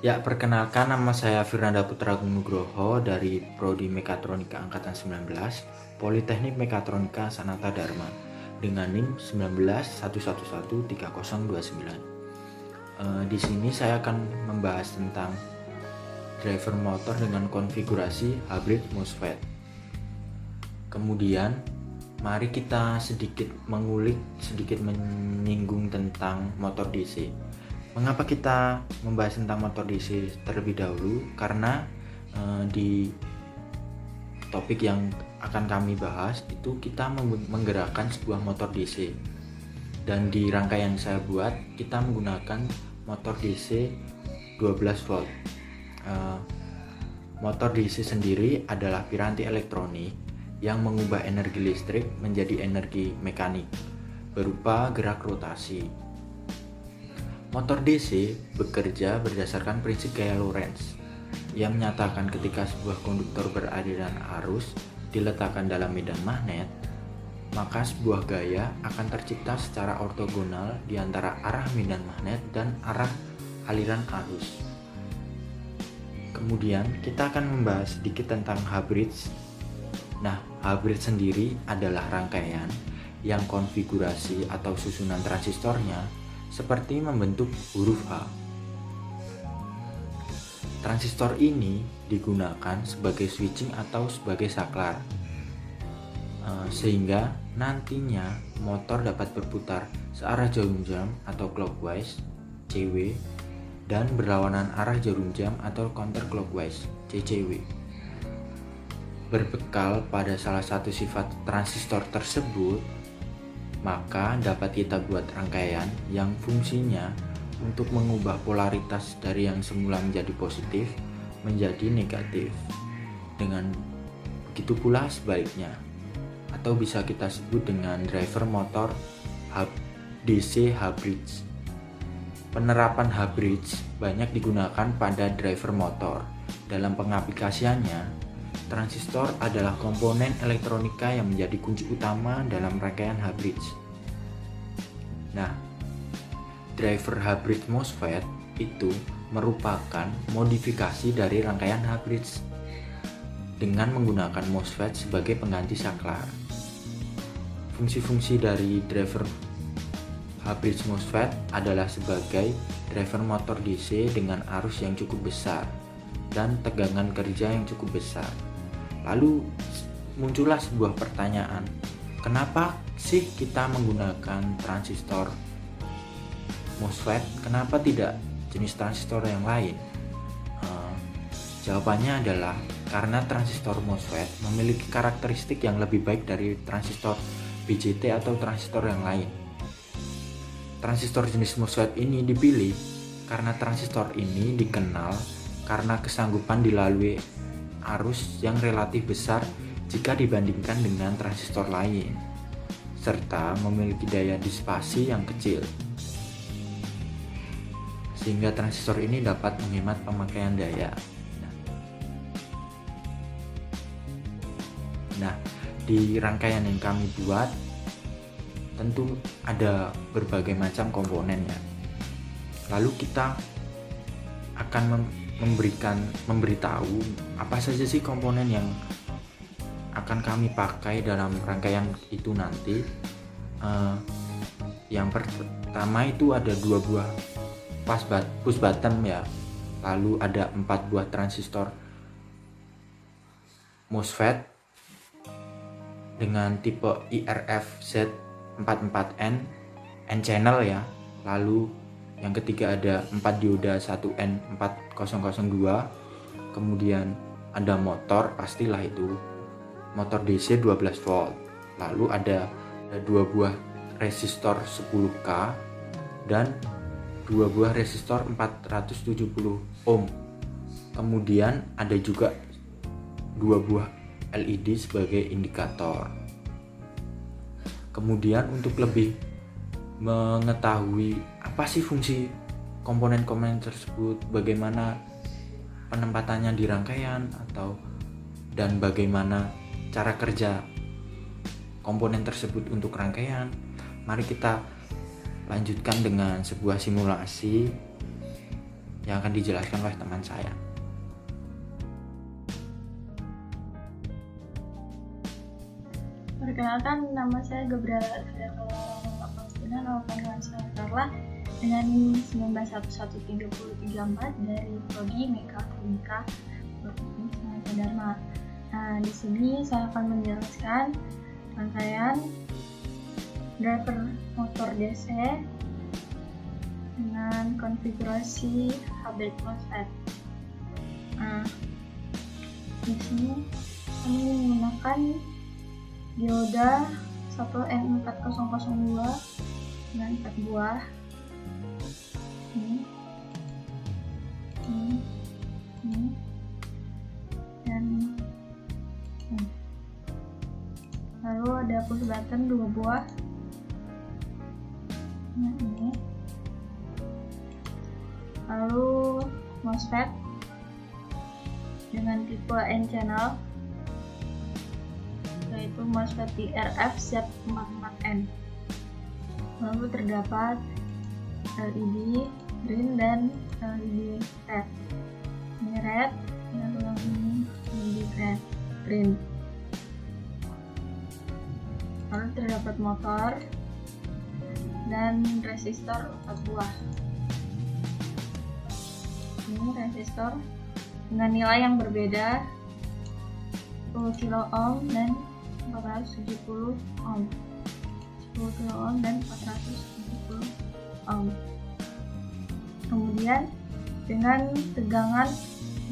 Ya, perkenalkan, nama saya Firnanda Putra Nugroho dari Prodi Mekatronika Angkatan 19, Politeknik Mekatronika Sanata Dharma dengan NIM 19111329. Di sini saya akan membahas tentang driver motor dengan konfigurasi hybrid MOSFET. Kemudian, mari kita sedikit menyinggung tentang motor DC. Mengapa kita membahas tentang motor DC terlebih dahulu? Karena di topik yang akan kami bahas itu kita menggerakkan sebuah motor DC, dan di rangkaian saya buat kita menggunakan motor DC 12 volt. Motor DC sendiri adalah piranti elektronik yang mengubah energi listrik menjadi energi mekanik berupa gerak rotasi. Motor DC bekerja berdasarkan prinsip gaya Lorentz yang menyatakan ketika sebuah konduktor beraliran arus diletakkan dalam medan magnet, maka sebuah gaya akan tercipta secara ortogonal di antara arah medan magnet dan arah aliran arus. Kemudian kita akan membahas sedikit tentang hybrid. Nah, hybrid sendiri adalah rangkaian yang konfigurasi atau susunan transistornya seperti membentuk huruf H. Transistor ini digunakan sebagai switching atau sebagai saklar, sehingga nantinya motor dapat berputar searah jarum jam atau clockwise (CW) dan berlawanan arah jarum jam atau counterclockwise (CCW). Berbekal pada salah satu sifat transistor tersebut, maka dapat kita buat rangkaian yang fungsinya untuk mengubah polaritas dari yang semula menjadi positif menjadi negatif. Dengan begitu pula sebaliknya, atau bisa kita sebut dengan driver motor DC hybrid. Penerapan hybrid banyak digunakan pada driver motor. Dalam pengaplikasiannya, transistor adalah komponen elektronika yang menjadi kunci utama dalam rangkaian hybrid. Nah, driver hybrid MOSFET itu merupakan modifikasi dari rangkaian hybrid dengan menggunakan MOSFET sebagai pengganti saklar. Fungsi-fungsi dari driver hybrid MOSFET adalah sebagai driver motor DC dengan arus yang cukup besar dan tegangan kerja yang cukup besar. Lalu muncullah sebuah pertanyaan, kenapa sih kita menggunakan transistor MOSFET? Kenapa tidak jenis transistor yang lain? Jawabannya adalah karena transistor MOSFET memiliki karakteristik yang lebih baik dari transistor BJT atau transistor yang lain. Transistor jenis MOSFET ini dipilih karena transistor ini dikenal karena kesanggupan dilalui arus yang relatif besar jika dibandingkan dengan transistor lain, serta memiliki daya disipasi yang kecil, sehingga transistor ini dapat menghemat pemakaian daya. Nah, di rangkaian yang kami buat tentu ada berbagai macam komponennya. Lalu kita akan memberitahu apa saja sih komponen yang akan kami pakai dalam rangkaian itu nanti. Yang pertama itu ada 2 buah push button ya, lalu ada 4 buah transistor MOSFET dengan tipe IRF Z44N N-channel ya. Lalu yang ketiga ada 4 dioda 1N4002. Kemudian ada motor, pastilah itu motor DC 12 volt. Lalu ada 2 buah resistor 10K dan 2 buah resistor 470 ohm. Kemudian ada juga 2 buah LED sebagai indikator. Kemudian untuk lebih mengetahui apa sih fungsi komponen-komponen tersebut, bagaimana penempatannya di rangkaian dan bagaimana cara kerja komponen tersebut untuk rangkaian, mari kita lanjutkan dengan sebuah simulasi yang akan dijelaskan oleh teman saya. Perkenalkan, nama saya Gabriela Faustina, nama panggilan saya Carla, dengan 19113334 dari Prodi Mekatronika Profesi Dharma. Nah, di sini saya akan menjelaskan rangkaian driver motor DC dengan konfigurasi hybrid MOSFET. Nah, di sini kami menggunakan dioda 1N4002 dengan 4 buah. Ini dan ini. Lalu ada push button 2 buah. Nah, ini. Lalu MOSFET dengan tipe N channel, yaitu MOSFET DRF Z44N. Lalu terdapat LED green dan LED red. Ini red, lalu yang ini LED green. Lalu terdapat motor dan resistor 4 buah. Ini resistor dengan nilai yang berbeda, 10 kilo ohm dan 470 ohm, 10 kilo ohm dan 470 ohm. Kemudian dengan tegangan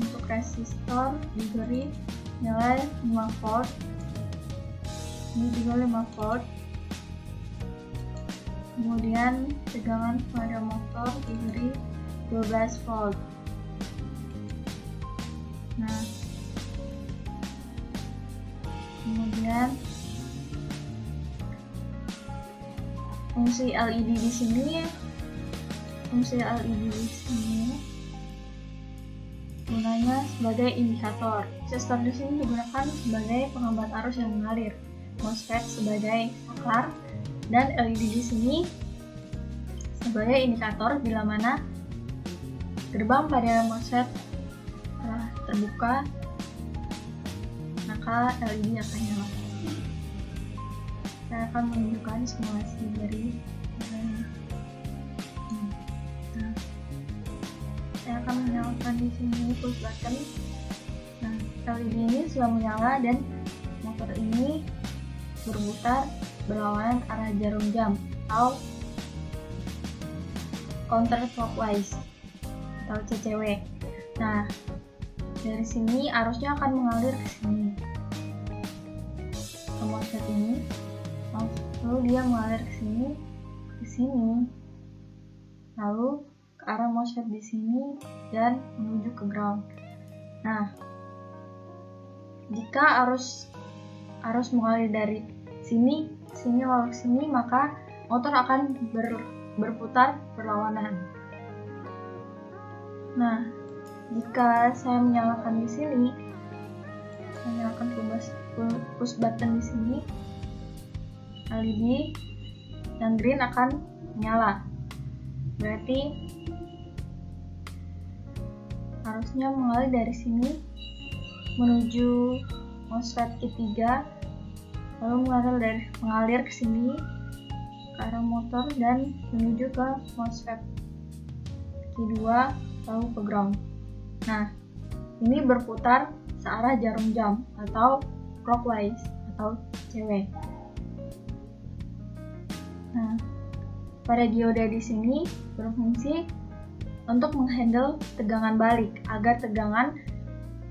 untuk resistor diberi nilai 5 volt, ini juga 5 volt. Kemudian tegangan pada motor diberi 12 volt. Nah, kemudian fungsi LED di sini, gunanya sebagai indikator. Resistor di sini digunakan sebagai penghambat arus yang mengalir, MOSFET sebagai saklar, dan LED di sini sebagai indikator bila mana gerbang pada MOSFET telah terbuka, maka LED akan nyala. Saya akan menunjukkan simulasi dari saya akan menyalakan di sini push button. Nah, LED ini sudah menyala dan motor ini berputar berlawanan arah jarum jam atau counterclockwise atau CCW. Nah, dari sini arusnya akan mengalir ke sini, ke MOSFET ini, lalu dia mengalir ke sini, lalu ke arah MOSFET di sini dan menuju ke ground. Nah, jika arus mengalir dari sini lalu ke sini, maka motor akan berputar berlawanan. Nah, jika saya menyalakan di sini, menyalakan push button di sini, LED yang green akan menyala. Berarti harusnya mengalir dari sini menuju MOSFET Q3, lalu mengalir ke sini ke arah motor dan menuju ke MOSFET Q2, lalu ke ground. Nah, ini berputar searah jarum jam atau clockwise atau CW. Nah, pada dioda di sini berfungsi untuk menghandle tegangan balik agar tegangan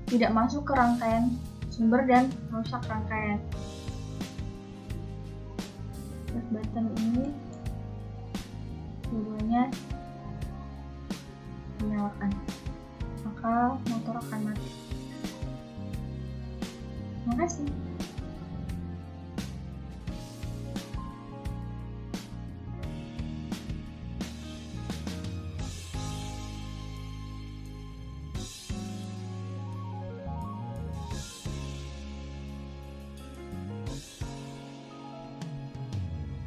tidak masuk ke rangkaian sumber dan merusak rangkaian. Push button ini dua-duanya dinyalakan, maka motor akan mati.